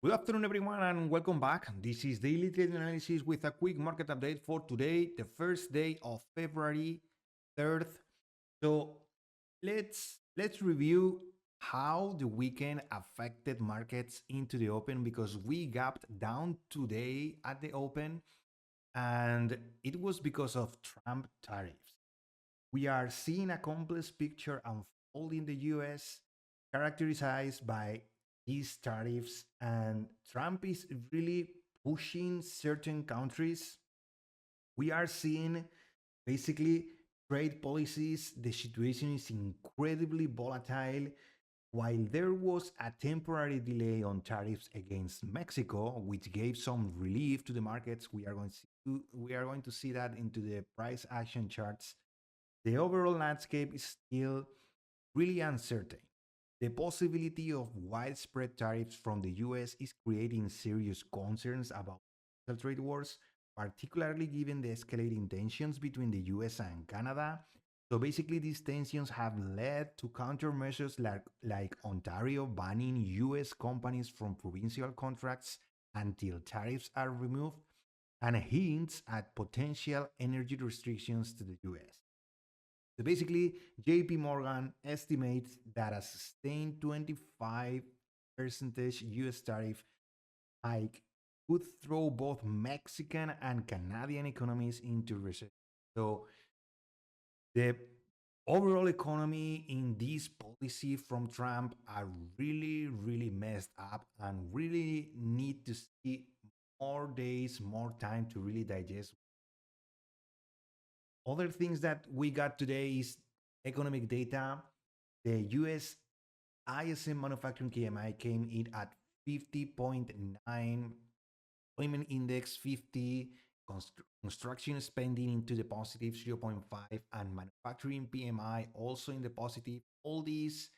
Good afternoon, everyone, and welcome back. This is Daily Trading Analysis with a quick market update for today, the first day of February 3rd. So let's review how the weekend affected markets into the open because we gapped down today at the open, and it was because of Trump tariffs. We are seeing a complex picture unfold in the US, characterized by these tariffs, and Trump is really pushing certain countries. We are seeing basically trade policies. The situation is incredibly volatile. While there was a temporary delay on tariffs against Mexico, which gave some relief to the markets, we are going to see that into the price action charts. The overall landscape is still really uncertain. The possibility of widespread tariffs from the US is creating serious concerns about trade wars, particularly given the escalating tensions between the US and Canada. So basically, these tensions have led to countermeasures like Ontario banning US companies from provincial contracts until tariffs are removed, and hints at potential energy restrictions to the US. So basically, JP Morgan estimates that a sustained 25 percentage US tariff hike could throw both Mexican and Canadian economies into recession. So the overall economy in this policy from Trump are really messed up and really need to see more days, more time to really digest. Other things that we got today is economic data. The US ISM manufacturing KMI came in at 50.9, employment index 50, construction spending into the positive 0.5, and manufacturing PMI also in the positive. All these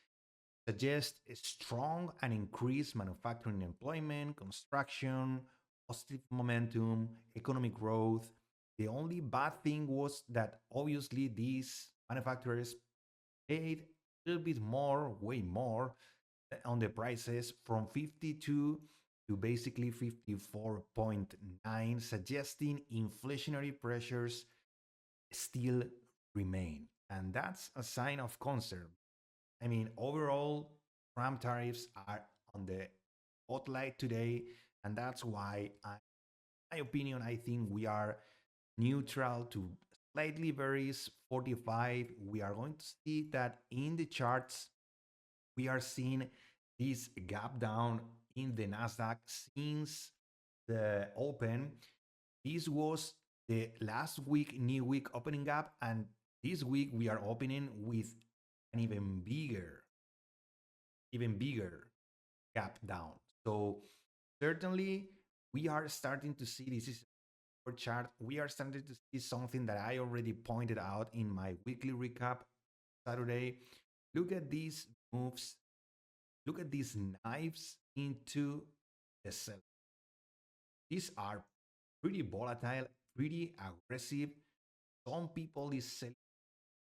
suggest a strong and increased manufacturing employment, construction, positive momentum, economic growth. The only bad thing was that obviously these manufacturers paid a little bit more, way more on the prices from 52 to basically 54.9, suggesting inflationary pressures still remain. And that's a sign of concern. I mean, overall, Trump tariffs are on the spotlight today, and that's why, my opinion, I think we are neutral to slightly bearish 45. We are going to see that in the charts, we are seeing this gap down in the Nasdaq since the open. This was the last week, new week opening gap, and this week we are opening with an even bigger gap down. So certainly we are starting to see, this is our chart, we are starting to see something that I already pointed out in my weekly recap Saturday. Look at these moves. Look at these knives into the sell. These are pretty volatile, pretty aggressive. Some people is selling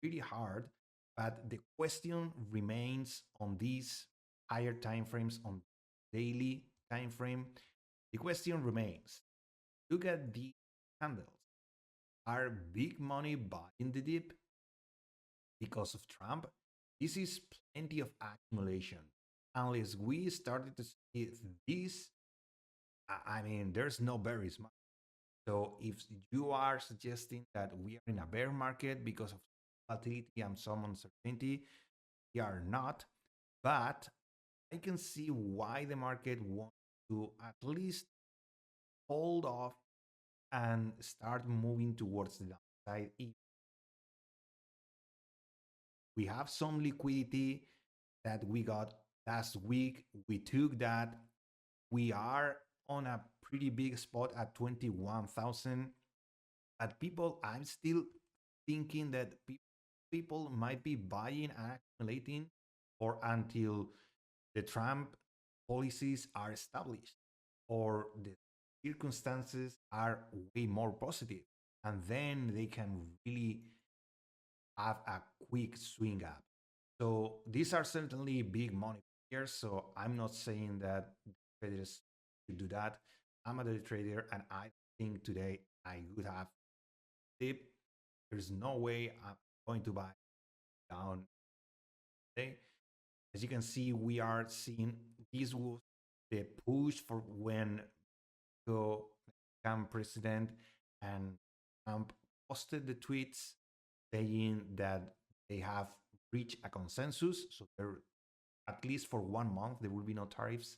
pretty hard, but the question remains on these higher time frames, on daily time frame. The question remains: look at the candles. Are big money buying the dip because of Trump? This is plenty of accumulation. Unless we started to see this, I mean, there's no bearish market. So if you are suggesting that we are in a bear market because of volatility and some uncertainty, we are not. But I can see why the market wants to at least hold off and start moving towards the downside. We have some liquidity that we got last week. We took that. We are on a pretty big spot at 21,000. But people, I'm still thinking that people might be buying and accumulating or until the Trump policies are established or the circumstances are way more positive, and then they can really have a quick swing up. So these are certainly big money players. So I'm not saying that traders to do that. I'm a day trader, and I think today I would have dip. There's no way I'm going to buy down today. As you can see, we are seeing this was the push for when the become president, and Trump posted the tweets saying that they have reached a consensus. So there, at least for 1 month, there will be no tariffs.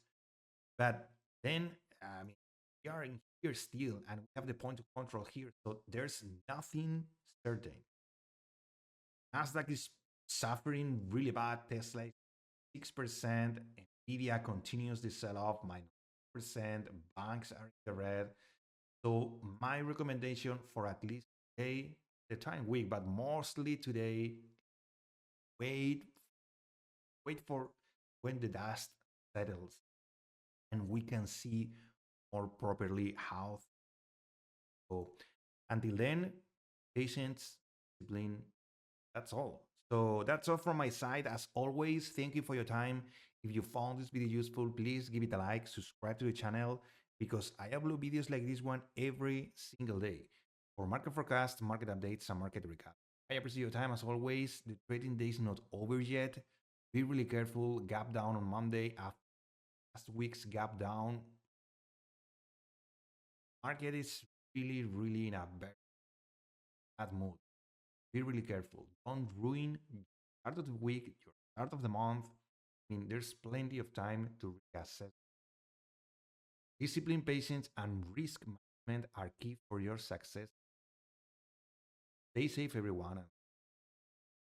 But then, I mean, we are in here still, and we have the point of control here. So there's nothing certain. Nasdaq is suffering really bad. Tesla 6%. Nvidia continues the sell-off, -% Banks are in the red. So my recommendation for at least today, the time week, but mostly today, wait, wait for when the dust settles and we can see more properly how to go. Until then, patience, discipline, that's all. So that's all from my side. As always, thank you for your time. If you found this video useful, please give it a like, subscribe to the channel, because I upload videos like this one every single day for market forecast, market updates, and market recap. I appreciate your time as always. The trading day is not over yet. Be really careful. Gap down on Monday after last week's gap down. Market is really in a bad mood. Be really careful. Don't ruin your start of the week, your start of the month. I mean, there's plenty of time to reassess. Discipline, patience, and risk management are key for your success. Stay safe, everyone.